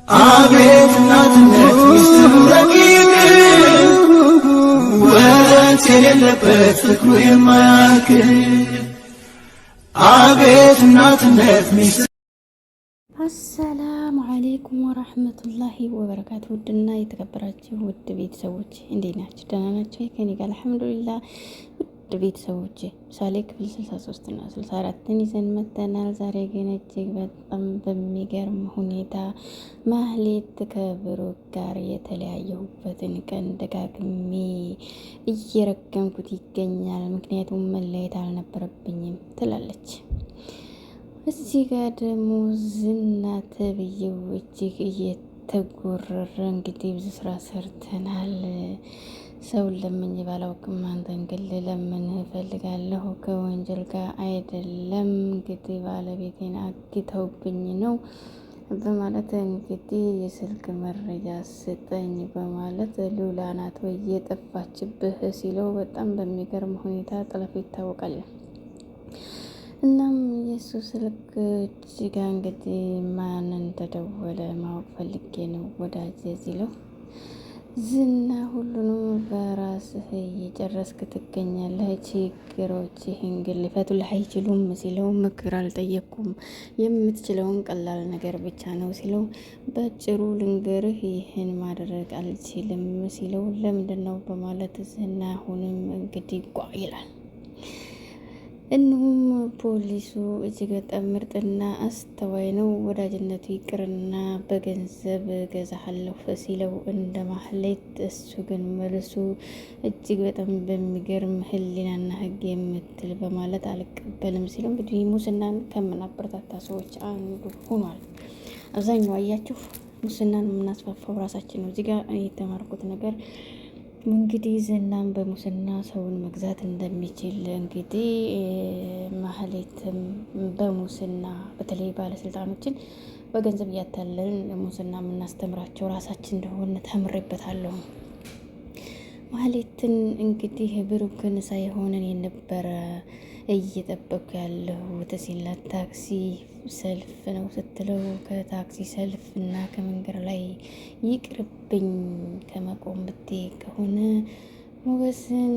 አቤት እናትነት ሚስጥሩ ረቂቅ ወረት የሌለበት ፍቅሩ የማያልቅ አቤት እናትነት ሚስጥሩ። አሰላሙ አለይኩም ወራህመቱላሂ ወበረካቱ። ውድና የተከበራችሁ ውድ ቤተሰቦች እንዴት ናችሁ? ደህና ናችሁ? ከኔ ጋር አልሐምዱሊላህ። ውድ ቤተሰቦች ምሳሌ ክፍል 63 እና 64ን ይዘን መጥተናል። ዛሬ ግን እጅግ በጣም በሚገርም ሁኔታ ማህሌት ከብሩክ ጋር የተለያየሁበትን ቀን ደጋግሜ እየረገምኩት ይገኛል። ምክንያቱም መለየት አልነበረብኝም ትላለች። እዚህ ጋር ደግሞ ዝና ተብዬው እጅግ እየተጎረረ እንግዲህ ብዙ ስራ ሰርተናል። ሰውን ለምኝ ባላውቅም አንተን ግን ለምን እፈልጋለሁ ከወንጀል ጋር አይደለም። እንግዲህ ባለቤቴን አግተውብኝ ነው በማለት እንግዲህ የስልክ መረጃ ስጠኝ በማለት ሉላ ናት ወይ የጠፋችብህ ሲለው በጣም በሚገርም ሁኔታ ጥለፉ ይታወቃል። እናም የሱ ስልክ እጅጋ እንግዲህ ማንን ተደወለ ማወቅ ፈልጌ ነው ወዳጄ ሲለው ዝና ሁሉንም በራስህ እየጨረስክ ትገኛለህ፣ ችግሮችህን ግን ሊፈቱልህ አይችሉም ሲለው ምክር አልጠየቅኩም የምትችለውን ቀላል ነገር ብቻ ነው ሲለው በአጭሩ ልንገርህ ይህን ማድረግ አልችልም ሲለው ለምንድን ነው በማለት ዝና አሁንም እንግዲህ ቋ ይላል። እንሁም ፖሊሱ እጅግ በጣም ምርጥና አስተዋይ ነው። ወዳጅነቱ ይቅርና በገንዘብ ገዛሃለሁ ሲለው እንደ ማህሌት፣ እሱ ግን መልሱ እጅግ በጣም በሚገርም ሕሊናና ሕግ የምትል በማለት አልቀበልም ሲለው እንግዲህ ሙስናን ከምናበረታታ ሰዎች አንዱ ሆኗል። አብዛኛው አያችሁ ሙስናን የምናስፋፋው ራሳችን ነው። እዚህ ጋር የተማርኩት ነገር እንግዲህ ዝናም በሙስና ሰውን መግዛት እንደሚችል እንግዲህ ማህሌትም በሙስና በተለይ ባለስልጣኖችን በገንዘብ እያታለልን ሙስና የምናስተምራቸው ራሳችን እንደሆነ ተምሬበታለሁ። ማህሌትን እንግዲህ ብሩክን ሳይሆንን የነበረ እየጠበቁ ያለሁት ሲላት ታክሲ ሰልፍ ነው ስትለው ከታክሲ ሰልፍ እና ከመንገድ ላይ ይቅርብኝ ከመቆም ብቴ ከሆነ ሞገስን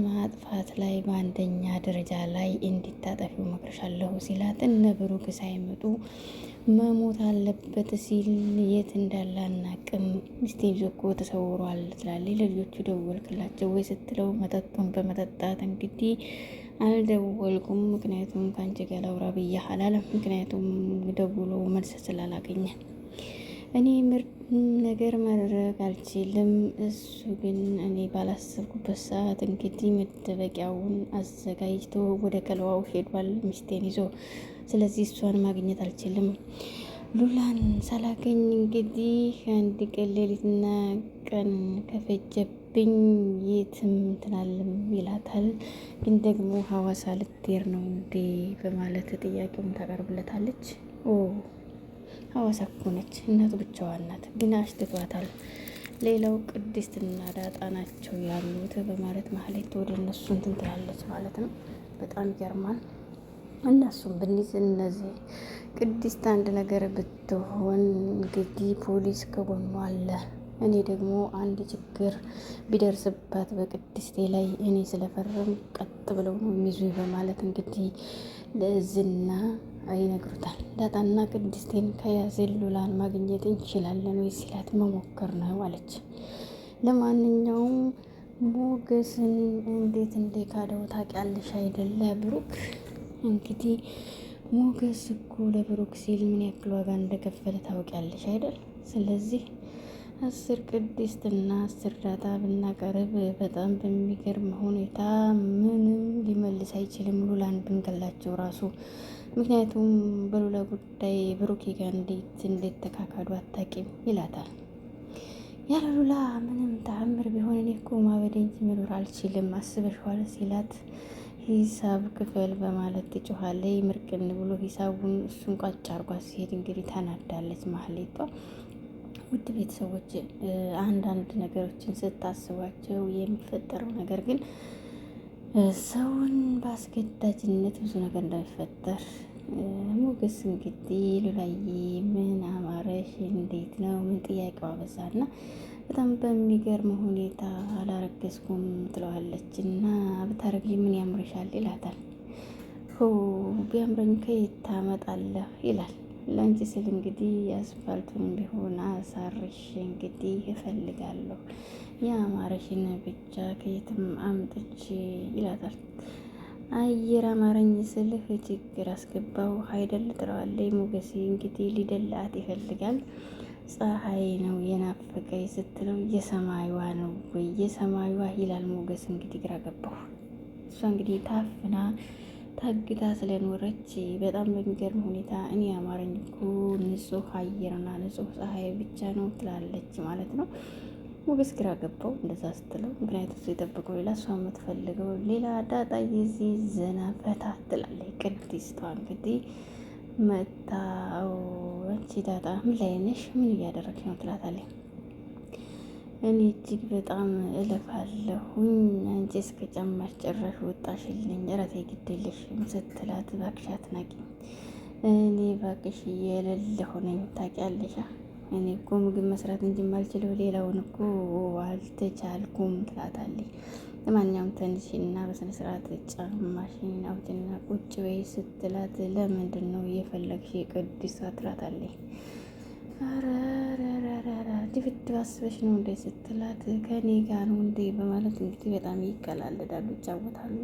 ማጥፋት ላይ በአንደኛ ደረጃ ላይ እንዲታጠፊው መክረሻለሁ ሲላት እነ ብሩክ ሳይመጡ መሞት አለበት ሲል የት እንዳለ አናቅም፣ ሚስቴን ይዞ እኮ ተሰውሯል ትላለች። ለልጆቹ ደወልክላቸው ወይ ስትለው መጠጡን በመጠጣት እንግዲህ አልደወልኩም ምክንያቱም ከአንቺ ጋር ላውራ ብዬሽ አላለም። ምክንያቱም ደውሎ መልስ ስላላገኘ እኔ ምርጥ ነገር ማድረግ አልችልም። እሱ ግን እኔ ባላሰብኩበት ሰዓት እንግዲህ መደበቂያውን አዘጋጅቶ ወደ ከለዋው ሄዷል ሚስቴን ይዞ። ስለዚህ እሷን ማግኘት አልችልም። ሉላን ሳላገኝ እንግዲህ አንድ ቀን ሌሊትና ቀን ከፈጀብኝ የትም እንትናለም ይላታል። ግን ደግሞ ሀዋሳ ልትሄድ ነው እንዴ በማለት ጥያቄውን ታቀርብለታለች። ሀዋሳ እኮ ነች እናቱ ብቻዋን ናት፣ ግን አሽትቷታል። ሌላው ቅድስትና ዳጣ ናቸው ያሉት በማለት ማህሌት ወደ እነሱ እንትን ትላለች ማለት ነው። በጣም ይገርማል። እነሱም ብንይዝ እነዚህ ቅድስት አንድ ነገር ብትሆን እንግዲህ ፖሊስ ከጎኗ አለ። እኔ ደግሞ አንድ ችግር ቢደርስባት በቅድስቴ ላይ እኔ ስለፈረም ቀጥ ብለው ነው የሚይዙ በማለት እንግዲህ ለዝና ይነግሩታል። ዳጣና ቅድስቴን ከያዘን ሉላን ማግኘት እንችላለን ወይ ሲላት መሞከር ነው አለች። ለማንኛውም ሞገስን እንዴት ካደው ታውቂያለሽ አይደለ ብሩክ? እንግዲህ ሞገስ እኮ ለብሩክ ሲል ምን ያክል ዋጋ እንደከፈለ ታውቂያለሽ አይደል? ስለዚህ 10 ቅድስትና 10 ዳጣ ብናቀርብ በጣም በሚገርም ሁኔታ ምንም ሊመልስ አይችልም ሉላን ብንገላቸው ራሱ። ምክንያቱም በሉላ ጉዳይ ብሩኬ ጋር እንዴት ተካካዱ አታቂም ይላታል። ያለ ሉላ ምንም ተአምር ቢሆን እኔ እኮ ማበዴ እንጂ መኖር አልችልም አስበሽዋል ሲላት ሂሳብ ክፈል በማለት ትጮኻለች። ምርቅን ብሎ ሂሳቡን እሱን ቋጭ አርጓ ሲሄድ እንግዲህ ተናዳለች ማህሌቷ። ውድ ቤተሰቦች አንዳንድ ነገሮችን ስታስቧቸው የሚፈጠረው ነገር ግን ሰውን በአስገዳጅነት ብዙ ነገር እንዳይፈጠር ሞገስ እንግዲህ ሉላዬ ምን አማረሽ? እንዴት ነው? ምን ጥያቄዋ በዛና በጣም በሚገርም ሁኔታ አላረገዝኩም ትለዋለች እና ብታረግዢ ምን ያምርሻል ይላታል። ሆ ቢያምረኝ ከየት ታመጣለህ ይላል። ለአንቺ ስል እንግዲህ አስፋልቱን ቢሆን አሳርሽ እንግዲህ እፈልጋለሁ የአማረሽን ብቻ ከየትም አምጥቼ ይላታል። አየር አማረኝ ስልህ ችግር አስገባው አይደል ትለዋለች። ሞገሴ እንግዲህ ሊደላት ይፈልጋል። ፀሐይ ነው የናፈቀኝ ስትለው የሰማይዋ ነው ወይ የሰማይዋ ይላል። ሞገስ እንግዲህ ግራ ገባው። እሷ እንግዲህ ታፍና ታግታ ስለኖረች በጣም በሚገርም ሁኔታ እኔ አማረኝ እኮ ንጹህ አየርና ንጹህ ፀሐይ ብቻ ነው ትላለች ማለት ነው። ሞገስ ግራ ገባው እንደዛ ስትለው፣ ምክንያቱም እሱ የጠበቀው ሌላ እሷ የምትፈልገው ሌላ። ዳጣ የዚ ዘና ፈታ ትላለች። ቅድስቷ እንግዲህ መታው አንቺ ዳጣ ምን ላይ ነሽ? ምን እያደረግሽ ነው? ትላታለች። እኔ እጅግ በጣም እልፋለሁኝ አንቺ እስከ ጨማሽ ጭራሽ ወጣሽልኝ፣ እረቴ ግድልሽም ስትላት፣ እባክሽ አትናቂኝ፣ እኔ እባክሽ የሌለሁ ነኝ ታውቂያለሽ። እኔ እኮ ምግብ መስራት እንጂ ማልችለው ሌላውን እኮ አልተቻልኩም ትላታለች። ለማንኛውም ተንሽና በስነ ስርዓት ጫማሽን አውጪና ቁጭ በይ ስትላት፣ ለምንድን ነው እየፈለግሽ ቅድስት ትላታለች። አረረረረ ድብድብ አስበሽ ነው እንዴ ስትላት፣ ከኔ ጋር ነው እንዴ በማለት እንግዲህ በጣም ይቀላለዳሉ፣ ይጫወታሉ።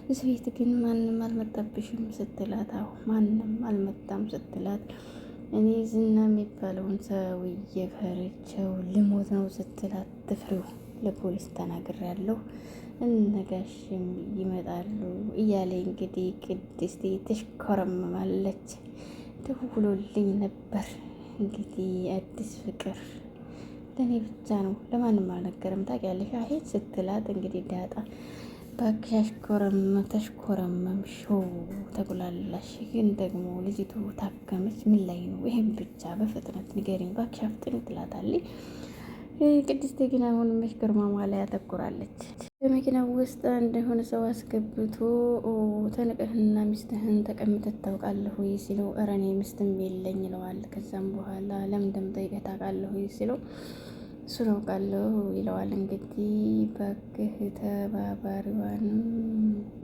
እዚህ ቤት ግን ማንም አልመጣብሽም ስትላት፣ አዎ ማንም አልመጣም ስትላት፣ እኔ ዝና የሚባለውን ሰውዬ ፈርቼው ልሞት ነው ስትላት፣ ትፍሪው ለፖሊስ ተናግሬያለሁ እነጋሽም ይመጣሉ እያለ እንግዲህ ቅድስት ትሽኮረመማለች። ደውሎልኝ ነበር እንግዲህ አዲስ ፍቅር ለእኔ ብቻ ነው ለማንም አልነገርም ታውቂያለሽ አሄድ ስትላት፣ እንግዲህ ዳጣ ባክሽ ተሽኮረመምሽው ተጉላላሽ። ግን ደግሞ ልጅቱ ታከመች ምን ላይ ነው? ይሄን ብቻ በፍጥነት ንገሪኝ ባክሽ አፍጥኝ ትላታለች። ቅድስት ግን አሁን መሽከርማማ ላይ ያተኩራለች። በመኪና ውስጥ አንድ የሆነ ሰው አስገብቶ ተንቀህና ሚስትህን ተቀምጠህ ታውቃለህ ወይ ሲለው፣ ኧረ እኔ ሚስትም የለኝ ይለዋል። ከዛም በኋላ ለምን እንደምጠይቀህ ታውቃለህ ወይ ሲለው፣ እሱን አውቃለሁ ይለዋል። እንግዲህ ባክህ ተባባሪዋንም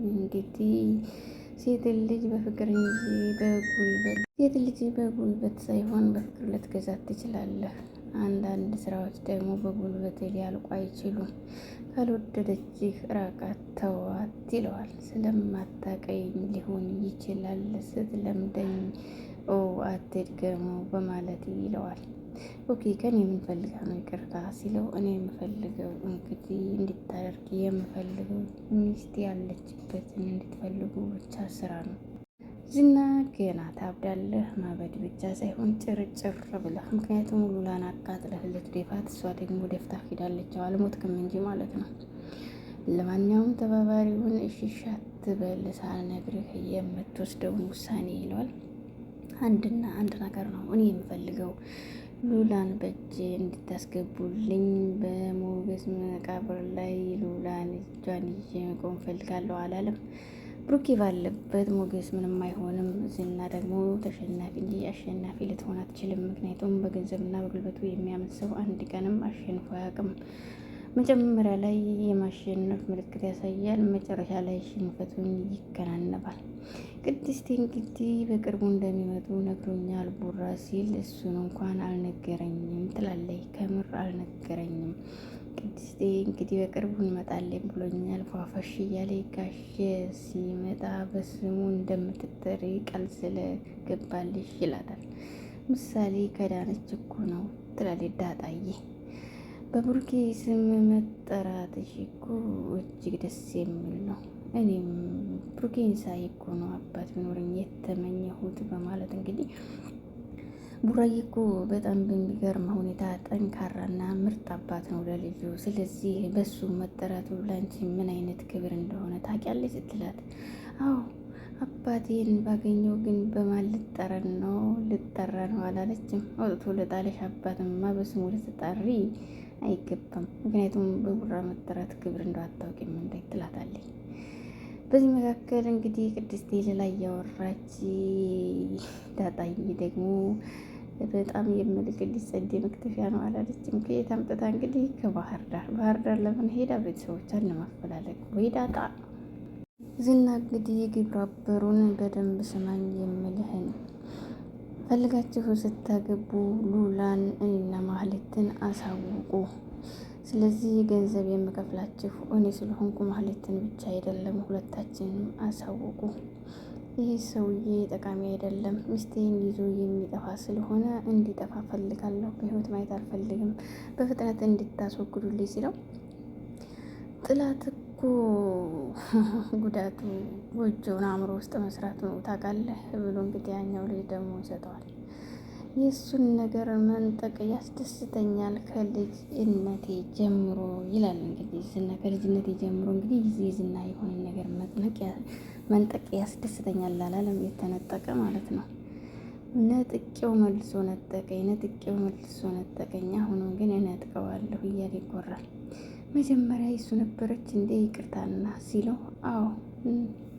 እንግዲህ ሴት ልጅ በፍቅር እንጂ በጉልበት ሴት ልጅ በጉልበት ሳይሆን በፍቅር ልትገዛት ትችላለህ። አንዳንድ ስራዎች ደግሞ በጉልበት ሊያልቁ አይችሉም። ካልወደደችህ ራቃት፣ ተዋት ይለዋል። ስለማታቀኝ ሊሆን ይችላል ስትለምደኝ አትድገመው በማለት ይለዋል። ኦኬ ከኔ የምንፈልጋ ነው ይቅርታ ሲለው፣ እኔ የምፈልገው እንግዲህ እንድታደርግ የምፈልገው ሚስት ያለችበትን እንድትፈልጉ ብቻ ስራ ነው። ዝና ገና ታብዳለህ። ማበድ ብቻ ሳይሆን ጭርጭር ብለህ፣ ምክንያቱም ሉላን አቃጥለህ ልትደፋት፣ እሷ ደግሞ ደፍታ ሂዳለች። አልሞትክም እንጂ ማለት ነው። ለማንኛውም ተባባሪውን እሺ አትበል ሳልነግርህ የምትወስደውን ውሳኔ ይለዋል። አንድና አንድ ነገር ነው እኔ የምፈልገው ሉላን በእጅ እንድታስገቡልኝ። በሞገስ መቃብር ላይ ሉላን እጇን ይዤ መቆም ፈልጋለሁ አላለም። ብሩኬ ባለበት ሞገስ ምንም አይሆንም። ዝና ደግሞ ተሸናፊ እንጂ አሸናፊ ልትሆን አትችልም። ምክንያቱም በገንዘብና በጉልበቱ የሚያምን ሰው አንድ ቀንም አሸንፎ አያውቅም። መጀመሪያ ላይ የማሸነፍ ምልክት ያሳያል፣ መጨረሻ ላይ ሽንፈቱን ይከናነባል። ቅድስት እንግዲህ በቅርቡ እንደሚመጡ ነግሮኛል ቡራ ሲል፣ እሱን እንኳን አልነገረኝም ትላለች። ከምር አልነገረኝም። ቅድስቴ እንግዲህ በቅርቡ እንመጣለን ብሎኛል። ፏፈሽ እያለ ጋሼ ሲመጣ በስሙ እንደምትጠሪ ቃል ስለገባልሽ ይላታል። ምሳሌ ከዳነች እኮ ነው ትላለች ዳጣዬ። በብሩኬ ስም መጠራትሽ እኮ እጅግ ደስ የሚል ነው። እኔም ብሩኬን ሳይ እኮ ነው አባት ቢኖረኝ የተመኘሁት በማለት እንግዲህ ቡራዬ እኮ በጣም በሚገርም ሁኔታ ጠንካራና ምርጥ አባት ነው ለልጁ። ስለዚህ በሱ መጠራቱ ላንቺ ምን አይነት ክብር እንደሆነ ታውቂያለሽ ስትላት፣ አዎ አባቴን ባገኘው ግን በማን ልጠራ ነው አላለችም። አውጥቶ ለጣለሽ አባትማ በስሙ ልትጠሪ አይገባም። ምክንያቱም በቡራ መጠራት ክብር እንደው አታውቂም እንዴ ትላታለች። በዚህ መካከል እንግዲህ ቅድስት ሌላ እያወራች ዳጣዬ ደግሞ በጣም የምልክልሽ ጸዴ መክተፊያ ነው አላለችም። ከየት አምጥታ እንግዲህ ከባህር ዳር ለምን ሄዳ ቤተሰቦቿን ለማፈላለግ ወይ ዳጣ ዝና እንግዲህ ግብረ አበሩን በደንብ ስማኝ የምልህን ፈልጋችሁ ስታገቡ ሉላን እኔና ማህሌትን አሳውቁ። ስለዚህ ገንዘብ የምከፍላችሁ እኔ ስለሆንኩ ማህሌትን ብቻ አይደለም ሁለታችንም አሳውቁ። ይህ ሰውዬ ጠቃሚ አይደለም፣ ሚስቴን ይዞ የሚጠፋ ስለሆነ እንዲጠፋ ፈልጋለሁ፣ በህይወት ማየት አልፈልግም፣ በፍጥነት እንድታስወግዱልኝ ሲለው ጥላት እኮ ጉዳቱ ጎጆውን አእምሮ ውስጥ መስራት ነው ታውቃለህ ብሎ እንግዲህ ያኛው ልጅ ደግሞ ይሰጠዋል። የእሱን ነገር መንጠቅ ያስደስተኛል ከልጅነቴ ጀምሮ ይላል። እንግዲህ ዝና ከልጅነቴ ጀምሮ እንግዲህ ዝና የሆነ ነገር መንጠቅ ያስደስተኛል አላለም። የተነጠቀ ማለት ነው። ነጥቄው መልሶ ነጠቀኝ፣ ነጥቄው መልሶ ነጠቀኝ፣ አሁንም ግን እነጥቀዋለሁ እያለ ይጎራል። መጀመሪያ ይሱ ነበረች እንዴ ይቅርታና ሲለው አዎ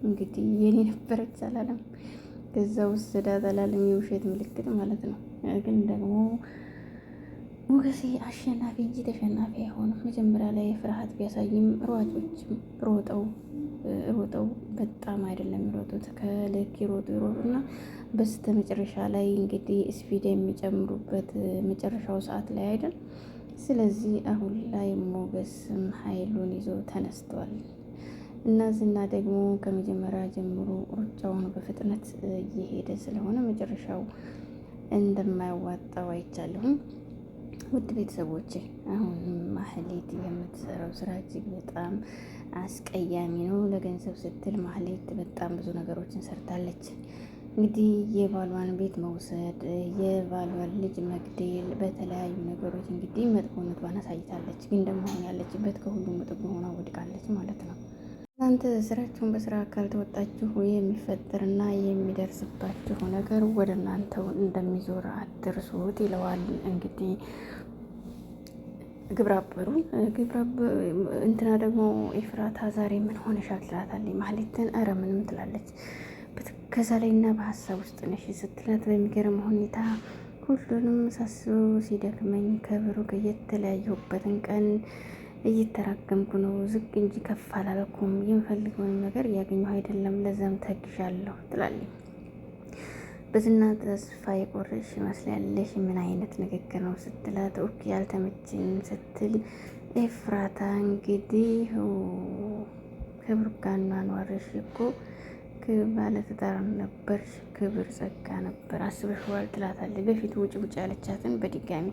እንግዲህ የኔ ነበረች አላለም። ከዛ ውስጥ ዳጣላለም የውሸት ምልክት ማለት ነው። ግን ደግሞ ሞገሴ አሸናፊ እንጂ ተሸናፊ አይሆንም። መጀመሪያ ላይ ፍርሃት ቢያሳይም ሯጮችም ሮጠው በጣም አይደለም የሚሮጡት ከልክ ይሮጡና በስተ መጨረሻ ላይ እንግዲህ ስፒድ የሚጨምሩበት መጨረሻው ሰዓት ላይ አይደል። ስለዚህ አሁን ላይ ሞገስም ኃይሉን ይዞ ተነስቷል እና ዝና ደግሞ ከመጀመሪያ ጀምሮ ሩጫውን በፍጥነት እየሄደ ስለሆነ መጨረሻው እንደማያዋጣው አይቻለሁም። ውድ ቤተሰቦቼ አሁን ማህሌት የምትሰራው ስራ እጅግ በጣም አስቀያሚ ነው። ለገንዘብ ስትል ማህሌት በጣም ብዙ ነገሮችን ሰርታለች። እንግዲህ የባሏን ቤት መውሰድ፣ የባሏን ልጅ መግደል፣ በተለያዩ ነገሮች እንግዲህ መጥፎነቷን አሳይታለች። ግን ደግሞ አሁን ያለችበት ከሁሉም ጥግ ሆና ወድቃለች ማለት ነው። እናንተ ስራችሁን በስራ ካልተወጣችሁ የሚፈጠርና የሚደርስባችሁ ነገር ወደ እናንተው እንደሚዞር አትርሱት ይለዋል። እንግዲህ ግብረ አበሩ እንትና ደግሞ ኤፍራታ ዛሬ ምን ሆነሻል ትላታለች ማህሌትን። ኧረ ምንም ትላለች። ከዛ ላይ እና በሀሳብ ውስጥ ነሽ ስትላት በሚገርም ሁኔታ ሁሉንም ሳስበው ሲደክመኝ ከብሩክ የተለያየሁበትን ቀን እየተራገምኩ ነው። ዝቅ እንጂ ከፍ አላልኩም። የምፈልገውን ነገር እያገኘሁ አይደለም፣ ለዛም ተግዣለሁ ትላለች። በዝና ተስፋ የቆረሽ ይመስላለሽ። ምን አይነት ንግግር ነው ስትላት ኦኬ ያልተመቸኝ ስትል ኤፍራታ እንግዲህ ከብሩክ ጋር ኗኗርሽ እኮ ባለትዳር ነበር፣ ክብር ጸጋ ነበር፣ አስበሽዋል ትላታለች። በፊት ውጭ ያለቻትን በድጋሚ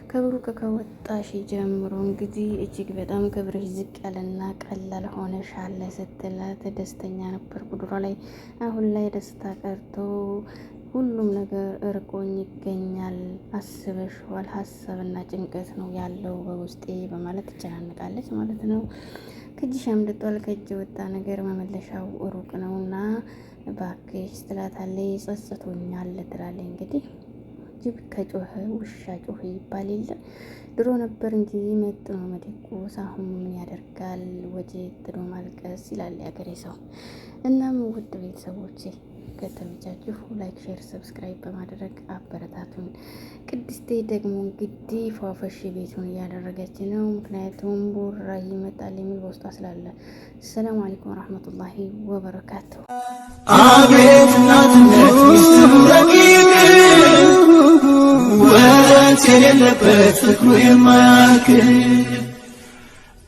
ከብሩክ ከወጣሽ ጀምሮ እንግዲህ እጅግ በጣም ክብርሽ ዝቅ ያለና ቀላል ሆነሻል ስትላት ደስተኛ ነበር ጉድሯ ላይ። አሁን ላይ ደስታ ቀርቶ ሁሉም ነገር እርቆኝ ይገኛል። አስበሽዋል፣ ሀሳብና ጭንቀት ነው ያለው በውስጤ በማለት ትጨናነቃለች ማለት ነው። ከእጅሽ አምልጧል፣ ከእጅ ወጣ ነገር መመለሻው ሩቅ ነውና እባክሽ ትላታለች። ጸጽቶኛል ትላለች። እንግዲህ ጅብ ከጮኸ ውሻ ጮኸ ይባል የለ ድሮ ነበር እንጂ መጥኖ መደቆስ አሁን ምን ያደርጋል ወጀ ጥሎ ማልቀስ ይላል ያገሬ ሰው። እናም ውድ ቤተሰቦቼ ከተመቻችሁ ላይክ፣ ሼር፣ ሰብስክራይብ በማድረግ አበረታቱን። ቅድስቴ ደግሞ እንግዲህ ፏፈሽ ቤቱን እያደረገች ነው። ምክንያቱም ቡራ ይመጣል የሚል በውስጧ ስላለ። ሰላም አለይኩም ወራህመቱላሂ ወበረካቱሁ። አቤት እናትነት ሚስጥሩ ረቂቅ ወረት የሌለበት ፍቅሩ የማያልቅ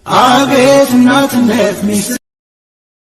አቤት እናትነት ሚስጥሩ